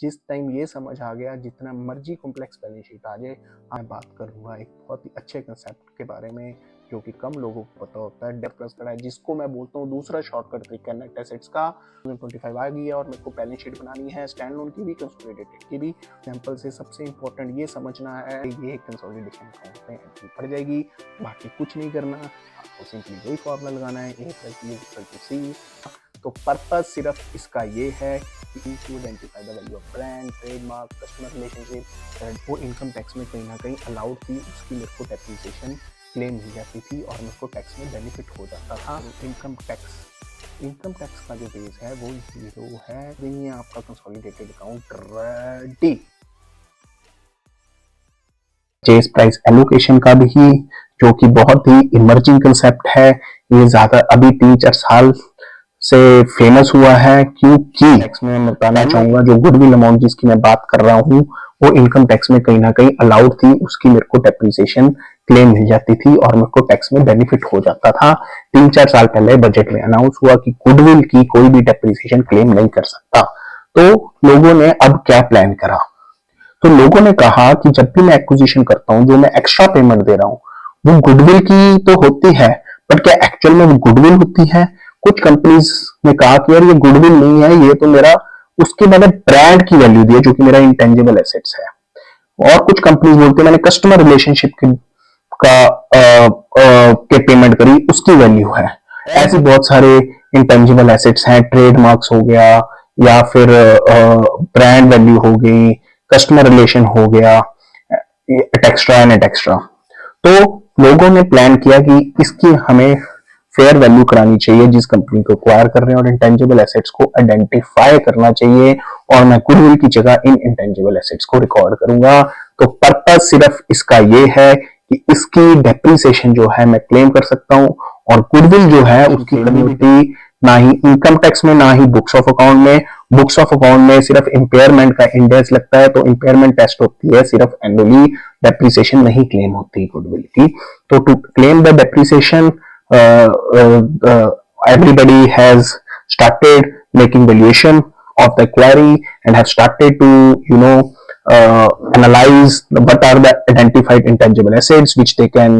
जिस टाइम ये समझ आ गया, जितना मर्जी कॉम्प्लेक्स बैलेंस शीट आ जाए, मैं बात करूंगा एक बहुत ही अच्छे कंसेप्ट के बारे में जो कि कम लोगों को पता होता है, डेप्थ कड़ा है, जिसको मैं बोलता हूँ दूसरा शॉर्टकट तरीका नेट एसेट्स का। 25 आ गई है और मेरे को बैलेंस शीट बनानी है, स्टैंड लोन की भी कंसोलिडेटेड की भी। एग्जांपल से सबसे इंपॉर्टेंट ये समझना है, ये कंसोलिडेशन अकाउंट में एंट्री पड़ जाएगी, बाकी कुछ नहीं करना, आपको सिंपली वही फॉर्मूला लगाना है, A+B=C। तो पर्पस सिर्फ इसका ये है कि to identify the value of brand, trademark, customer relationship. वो इनकम टैक्स में कहीं ना कहीं अलाउड थी, उसकी मेरे को डेप्रिसिएशन क्लेम मिल जाती थी और मेरे को टैक्स में बेनिफिट हो जाता था। इनकम टैक्स का जो बेस है वो 0 है। नहीं है आपका consolidated account ready. Purchase price allocation का भी, जो कि बहुत ही इमर्जिंग कंसेप्ट है, ये ज्यादा अभी 3-4 साल से फेमस हुआ है, क्योंकि टैक्स में मैं बताना चाहूंगा जो गुडविल अमाउंट जिसकी मैं बात कर रहा हूँ वो इनकम टैक्स में कहीं ना कहीं अलाउड थी, उसकी मेरे को डेप्रिसिएशन क्लेम मिल जाती थी और मेरे को टैक्स में बेनिफिट हो जाता था। 3-4 साल पहले बजट में अनाउंस हुआ कि गुडविल की कोई भी डेप्रिसिएशन क्लेम नहीं कर सकता। तो लोगों ने अब क्या प्लान करा, तो लोगों ने कहा कि जब भी मैं एक्विजिशन करता हूं, जो मैं एक्स्ट्रा पेमेंट दे रहा हूं वो गुडविल की तो होती है, बट क्या एक्चुअल में वो गुडविल होती है? कुछ कंपनीज ने कहा कि यार ये गुडविल नहीं है, ये तो मेरा उसके मैंने ब्रांड की वैल्यू दी है जो कि मेरा इंटेंजिबल एसेट्स है। और कुछ कंपनीज बोलते हैं मैंने कस्टमर रिलेशनशिप के पेमेंट करी, उसकी वैल्यू है। ऐसे बहुत सारे इंटेंजिबल एसेट्स हैं, ट्रेडमार्क्स हो गया या फिर ब्रांड वैल्यू हो गई, कस्टमर रिलेशन हो गया, एक्स्ट्रा एंड एक्स्ट्रा। तो लोगों ने प्लान किया कि इसकी हमें फेयर वैल्यू करानी चाहिए जिस कंपनी को एक्वायर कर रहे हैं, और इंटेंजिबल एसेट्स को आइडेंटिफाई करना चाहिए, और मैं गुडविल की जगह इन इंटेंजिबल एसेट्स को रिकॉर्ड करूंगा। तो पर्पस सिर्फ इसका ये है कि इसकी डेप्रिसिएशन जो है मैं क्लेम कर सकता हूं, और गुडविल जो है उसकी कम्युनिटी ना ही इनकम टैक्स में ना ही बुक्स ऑफ अकाउंट में। बुक्स ऑफ अकाउंट में सिर्फ इंपेयरमेंट का इंडेक्स लगता है, तो इंपेयरमेंट टेस्ट होती है सिर्फ एनुअली, डेप्रिसिएशन नहीं क्लेम होती गुडविल की। तो to claim the depreciation everybody has started making valuation of the query and have started to analyze what are the identified intangible assets which they can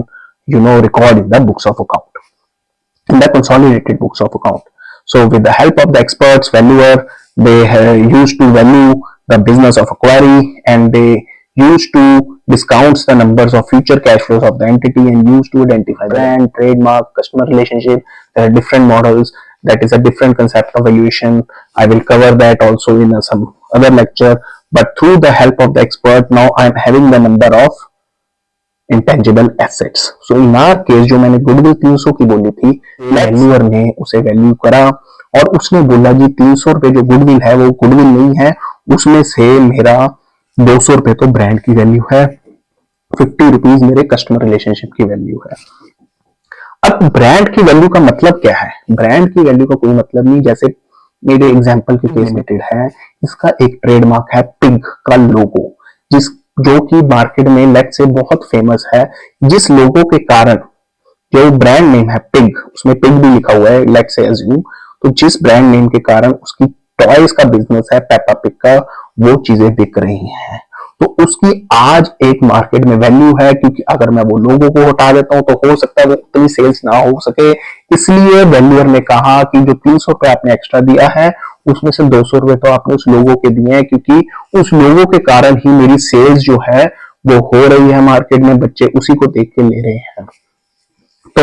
record in the books of account, in the consolidated books of account. So with the help of the experts valuer, they used to value the business of a query, and they used to discounts the numbers of future cash flows of the entity and used to identify brand, trademark, customer relationship. There are different models. That is a different concept of valuation. I will cover that also in some other lecture. But through the help of the expert, now I am having the number of intangible assets. So in our case, जो मैंने goodwill 300 की बोली थी, valuer ने उसे value करा और उसने बोला जी 300 रुपए जो गुडविल है वो गुडविल नहीं है, उसमें से मेरा 200 रुपए तो ब्रांड की वैल्यू है, 50 रुपीज मेरे कस्टमर रिलेशनशिप की वैल्यू है। अब ब्रांड की वैल्यू का मतलब क्या है? ब्रांड की वैल्यू का कोई मतलब नहीं। जैसे मेरे एग्जांपल के केस लिमिटेड है, इसका एक ट्रेडमार्क है पिग का लोगो, जो कि मार्केट में लेट से बहुत फेमस है, जिस लोगो के कारण जो ब्रांड नेम है पिग, उसमें पिग भी लिखा हुआ है, लेट से अज्यूम, तो जिस ब्रांड नेम के कारण उसकी टॉयज का बिजनेस है, पेपा पिग का, वो चीजें बिक रही हैं, तो उसकी आज एक मार्केट में वैल्यू है। क्योंकि अगर मैं वो लोगों को हटा देता हूं तो हो सकता है वो उतनी सेल्स ना हो सके, इसलिए वैल्यूअर ने कहा कि जो 300 रुपए आपने एक्स्ट्रा दिया है उसमें से 200 रुपए तो आपने उस लोगों के दिए हैं, क्योंकि उस लोगों के कारण ही मेरी सेल्स जो है वो हो रही है मार्केट में, बच्चे उसी को देख के ले रहे हैं। तो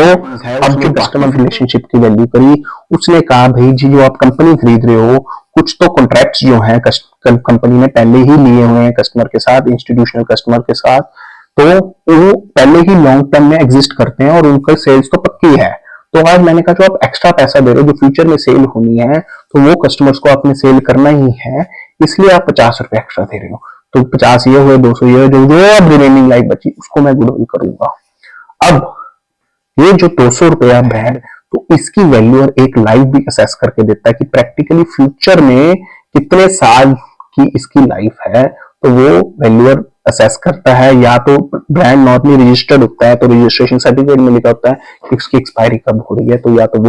अब जो कस्टमर रिलेशनशिप की वैल्यू करी, उसने कहा भाई जी जो आप कंपनी खरीद रहे हो, कुछ तो कॉन्ट्रैक्ट्स जो हैं कंपनी ने पहले ही लिए हुए हैं कस्टमर के साथ, इंस्टीट्यूशनल कस्टमर के साथ, तो वो पहले ही लॉन्ग टर्म में एग्जिस्ट करते हैं और उनका सेल्स तो पक्की है। तो आज मैंने कहा जो आप एक्स्ट्रा पैसा दे रहे हो, जो फ्यूचर में सेल होनी है, तो वो कस्टमर्स को आपने सेल करना ही है, इसलिए आप 50 रुपए एक्स्ट्रा दे रहे हो। तो 50 ये हुए, 200 ये, जो अब रिमेनिंग लाइफ बची उसको मैं गुडविल करूंगा। अब ये जो 200 रुपया ब्रांड, तो इसकी वैल्यू एक लाइफ भी असेस करके देता है कि प्रैक्टिकली फ्यूचर में कितने साल की इसकी लाइफ है, तो वो वैल्यूअर असेस करता है। या तो ब्रांड नॉर्मली रजिस्टर्ड होता है, तो रजिस्ट्रेशन सर्टिफिकेट में लिखा होता है कि इसकी एक्सपायरी कब हो रही है, तो या तो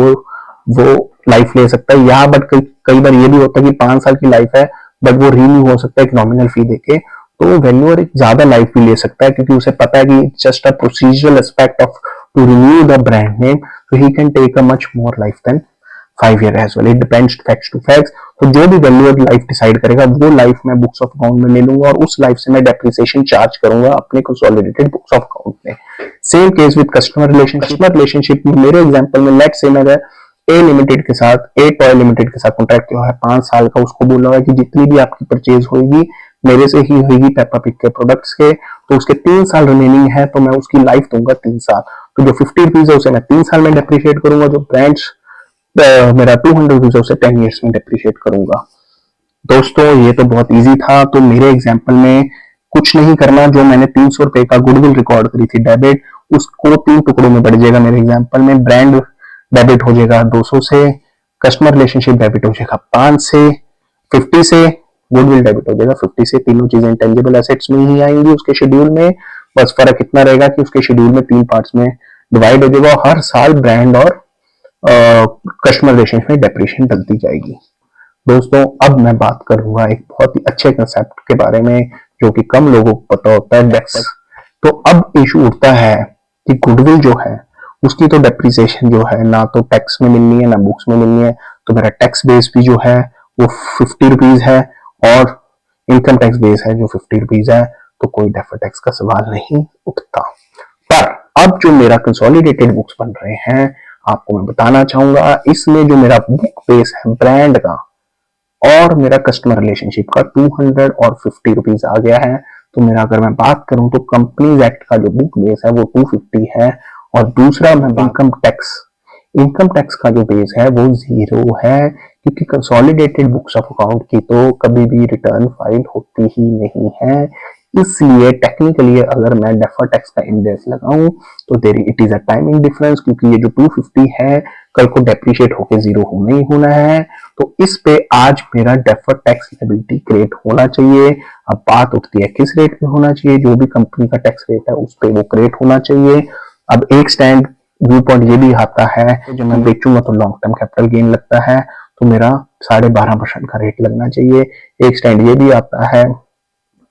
वो लाइफ ले सकता है, या बट कई बार ये भी होता है कि 5 साल की लाइफ है बट वो रिन्यू हो सकता है एक नॉमिनल फी देके। तो वैल्यूअर एक ज्यादा लाइफ भी ले सकता है, क्योंकि उसे पता है कि just a procedural aspect of to renew the brand name, so he can take a much more life than 5 year as well. It depends facts to facts. तो जो भी वैल्यूअर लाइफ डिसाइड करेगा वो लाइफ मैं books of account में ले लूंगा और उस लाइफ से मैं डेप्रिसिएशन चार्ज करूंगा अपने कंसोलिडेटेड बुक्स ऑफ अकाउंट में। Same case with customer relationship में मेरे एग्जांपल में लेट्स से मेरा ए लिमिटेड के साथ, ए टॉय लिमिटेड के साथ कॉन्ट्रैक्ट किया है 5 साल का। उसको बोला हुआ है कि जितनी भी आपकी परचेज होगी मेरे से ही होगी पेप्पा पिग के प्रोडक्ट्स के, तो उसके 3 साल रिमेनिंग है, तो मैं उसकी लाइफ दूंगा 3 साल। तो जो 50 रुपीज है उसे मैं 3 साल में डेप्रिशिएट करूंगा, जो ब्रांड्स मेरा 200 रुपीज है उसे 10 ईयर्स में डेप्रिशिएट करूंगा। दोस्तों ये तो बहुत इजी था। तो मेरे एग्जांपल में कुछ नहीं करना, जो मैंने 300 रुपए का गुडविल रिकॉर्ड करी थी डेबिट, उसको 3 टुकड़ों में बढ़ जाएगा मेरे एग्जांपल में। ब्रांड डेबिट हो जाएगा 200 से, कस्टमर रिलेशनशिप डेबिट हो जाएगा 5 से, 50 से गुडविल डेबिट हो जाएगा 50 से। तीनों चीजें इंटेंजिबल एसेट्स में ही आएंगी उसके शेड्यूल में, बस फर्क इतना रहेगा कि उसके शेड्यूल में 3 पार्ट्स में डिवाइड हो जाएगा। हर साल ब्रांड और कस्टमर रिलेशनशिप में डेप्रिसिएशन डलती जाएगी। दोस्तों अब मैं बात करूंगा एक बहुत ही अच्छे कंसेप्ट के बारे में जो कि कम लोगों को पता होता है, टैक्स। तो अब इशू उठता है कि गुडविल जो है उसकी तो डेप्रिसिएशन जो है ना तो टैक्स में मिलनी है ना बुक्स में मिलनी है, तो मेरा टैक्स बेस भी जो है वो 50 रुपीज है और इनकम टैक्स बेस है जो 50 रुपीज है, तो कोई डेफर टैक्स का सवाल नहीं उठता। पर अब जो मेरा कंसोलिडेटेड बुक्स बन रहे हैं आपको मैं बताना चाहूंगा, इसमें जो मेरा बुक बेस है ब्रांड का और मेरा कस्टमर रिलेशनशिप का 200 और 50 रुपीज आ गया है। तो मेरा अगर मैं बात करूं तो कंपनीज एक्ट का जो बुक बेस है वो 250 है, और दूसरा मैं इनकम टैक्स का जो बेस है वो 0 है, क्योंकि कंसोलिडेटेड बुक्स ऑफ अकाउंट की तो कभी भी रिटर्न फाइल होती ही नहीं है। इसलिए टेक्निकली अगर मैं डेफर टैक्स का इंडेक्स लगाऊं तो there it is a timing difference, क्योंकि ये जो 250 है कल को डेप्रिशिएट होके 0 होना ही होना है। तो इस पे आज मेरा डेफर टैक्स लायबिलिटी क्रिएट होना चाहिए। अब बात उठती है किस रेट पे होना चाहिए, जो भी कंपनी का टैक्स रेट है उस पे वो क्रिएट होना चाहिए। अब एक स्टैंड व्यू पॉइंट ये भी आता है कि जब मैं बेचूंगा तो लॉन्ग टर्म कैपिटल गेन लगता है, तो मेरा 12.5% का रेट लगना चाहिए। एक स्टैंड ये भी आता है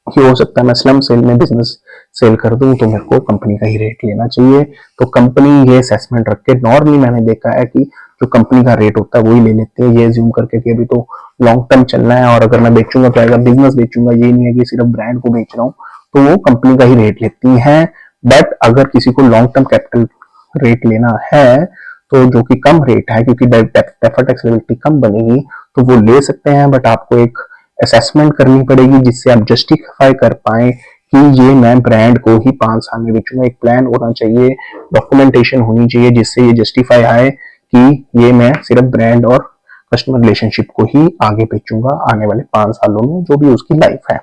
कि हो सकता है मैं स्लम सेल में बिजनेस सेल कर दूं तो मेरे को कंपनी का ही रेट लेना चाहिए। तो कंपनी ये असेसमेंट रख के, नॉर्मली मैंने देखा है कि जो कंपनी का रेट होता है वही ले लेते हैं, ये एज्यूम करके कि अभी तो लॉन्ग टर्म चलना है और अगर मैं बेचूंगा तो अगर बिजनेस बेचूंगा, ये नहीं है कि सिर्फ ब्रांड को बेच रहा हूँ, तो वो कंपनी का ही रेट लेती है। बट अगर किसी को लॉन्ग टर्म कैपिटल रेट लेना है तो जो कि कम रेट है, क्योंकि डेफर टैक्स लायबिलिटी कम बनेगी, तो वो ले सकते हैं। बट आपको एक असेसमेंट करनी पड़ेगी जिससे आप जस्टिफाई कर पाए कि ये मैं ब्रांड को ही 5 साल में बेचूंगा। एक प्लान होना चाहिए, डॉक्यूमेंटेशन होनी चाहिए जिससे ये जस्टिफाई आए कि ये मैं सिर्फ ब्रांड और कस्टमर रिलेशनशिप को ही आगे बेचूंगा आने वाले 5 सालों में, जो भी उसकी लाइफ है।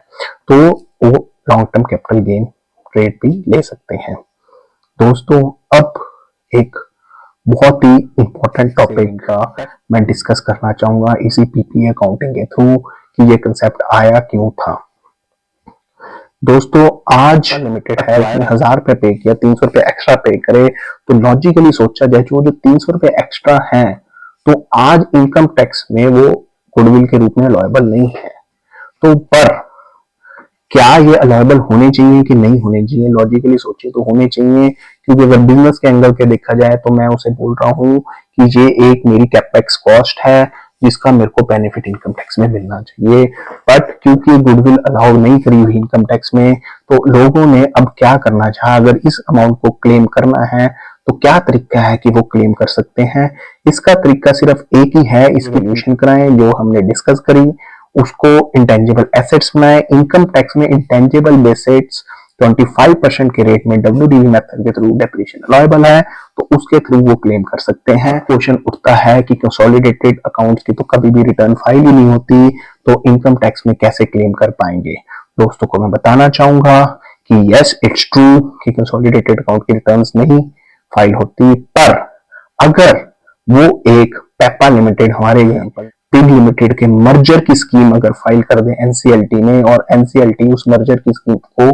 तो वो long term capital gain rate भी ले सकते हैं। दोस्तों अब एक बहुत ही इंपॉर्टेंट टॉपिक का मैं डिस्कस करना चाहूंगा इसी पीपीए अकाउंटिंग के थ्रू कि ये कंसेप्ट आया क्यों था। दोस्तों आज लिमिटेड है, उसने 1000 रुपए पे किया, 300 रुपए एक्स्ट्रा पे करे, तो लॉजिकली सोचा जाए वो जो 300 रुपए एक्स्ट्रा है तो आज इनकम टैक्स में वो गुडविल के रूप में अलाउएबल नहीं है। तो पर क्या ये अलाउएबल होने चाहिए कि नहीं होने चाहिए? लॉजिकली सोचिए तो होने चाहिए, क्योंकि अगर बिजनेस के एंगल के देखा जाए तो मैं उसे बोल रहा हूँ कि ये एक मेरी कैपेक्स कॉस्ट है जिसका मेरे को बेनिफिट इनकम टैक्स में मिलना चाहिए। बट क्योंकि गुडविल अलाउ नहीं करी हुई इनकम टैक्स में, तो लोगों ने अब क्या करना चाहा, अगर इस अमाउंट को क्लेम करना है तो क्या तरीका है कि वो क्लेम कर सकते हैं। इसका तरीका सिर्फ एक ही है, इसकी वैल्यूएशन कराएं जो हमने डिस्कस करी, उसको इंटेंजिबल एसेट्स बनाएं। इनकम टैक्स में इंटेंजिबल एसेट्स 25% के रेट में WDV मेथड के थ्रू डेप्रिसिएशन अलाउएबल है, तो उसके थ्रू वो क्लेम कर सकते हैं। क्वेश्चन उठता है कि कंसोलिडेटेड अकाउंट्स की तो कभी भी रिटर्न फाइल ही नहीं होती, तो इनकम टैक्स में कैसे क्लेम कर पाएंगे? दोस्तों को मैं बताना चाहूंगा कि यस इट्स ट्रू कि कंसोलिडेटेड अकाउंट की रिटर्न्स नहीं फाइल होती, पर अगर वो एक पेप्पा लिमिटेड, हमारे एग्जांपल पिग लिमिटेड के मर्जर की स्कीम अगर फाइल कर दे एनसीएलटी में, और एनसीएलटी उस मर्जर की स्कीम को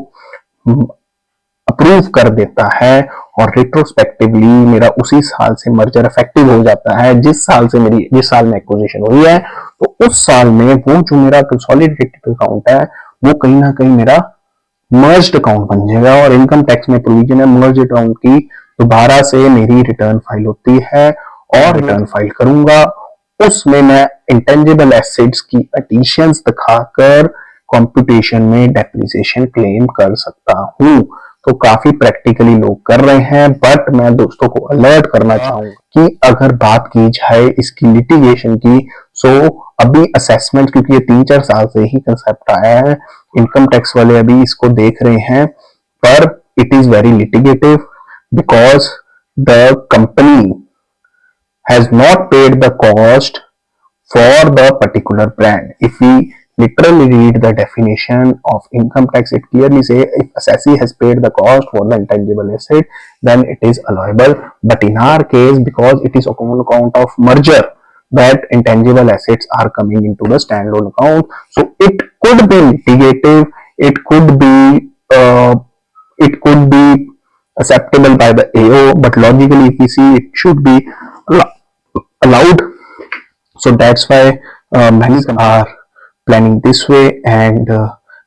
अप्रूव कर देता है और रिट्रोस्पेक्टिवली मेरा उसी साल से मर्जर इफेक्टिव हो जाता है जिस साल में एक्विजिशन हुई है, तो उस साल में वो जो मेरा कंसोलिडेटेड अकाउंट है वो कहीं ना कहीं मेरा मर्ज्ड अकाउंट बन जाएगा, और इनकम टैक्स में प्रोविजन है मर्ज अकाउंट की, दोबारा से मेरी रिटर्न फाइल होती है और रिटर्न फाइल करूंगा, उसमें मैं इंटेंजिबल एसेट्स की एडिशंस दिखाकर कंप्यूटेशन में डेप्रिसिएशन क्लेम कर सकता हूं। तो काफी प्रैक्टिकली लोग कर रहे हैं, बट मैं दोस्तों को अलर्ट करना चाहूंगा कि अगर बात की जाए इसकी लिटिगेशन की, सो अभी असेसमेंट, क्योंकि ये 3-4 साल से ही कंसेप्ट आया है, इनकम टैक्स वाले अभी इसको देख रहे हैं, पर it is very litigative because the company has not paid the cost for the particular brand. If we literally read the definition of income tax, it clearly says if assessee has paid the cost for the intangible asset, then it is allowable. But in our case, because it is on account of merger, that intangible assets are coming into the standalone account, so it could be litigative, it could be acceptable by the AO, but logically, if we see, it should be allowed. So that's why many are planning this way and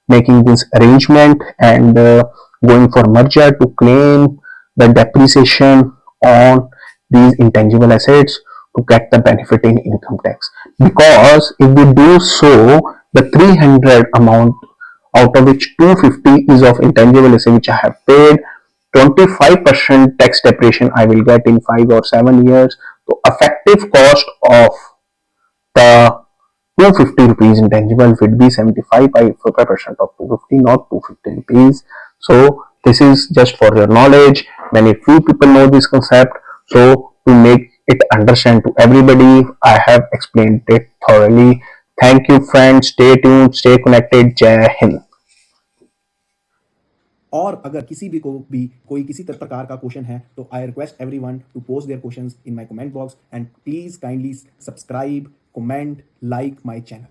making this arrangement and going for merger to claim the depreciation on these intangible assets to get the benefit in income tax. Because if we do so, the 300 amount, out of which 250 is of intangible asset which I have paid, 25% tax depreciation I will get in 5 or 7 years. So effective cost of the 250 rupees intangible would be 75% of 250, not 250 rupees. So this is just for your knowledge. Many few people know this concept. So to make it understand to everybody, I have explained it thoroughly. Thank you friends. Stay tuned, stay connected. Jai Hind. और अगर किसी भी को भी कोई किसी प्रकार का क्वेश्चन है तो I request everyone to post their questions in my comment box and please kindly subscribe, comment, like my channel.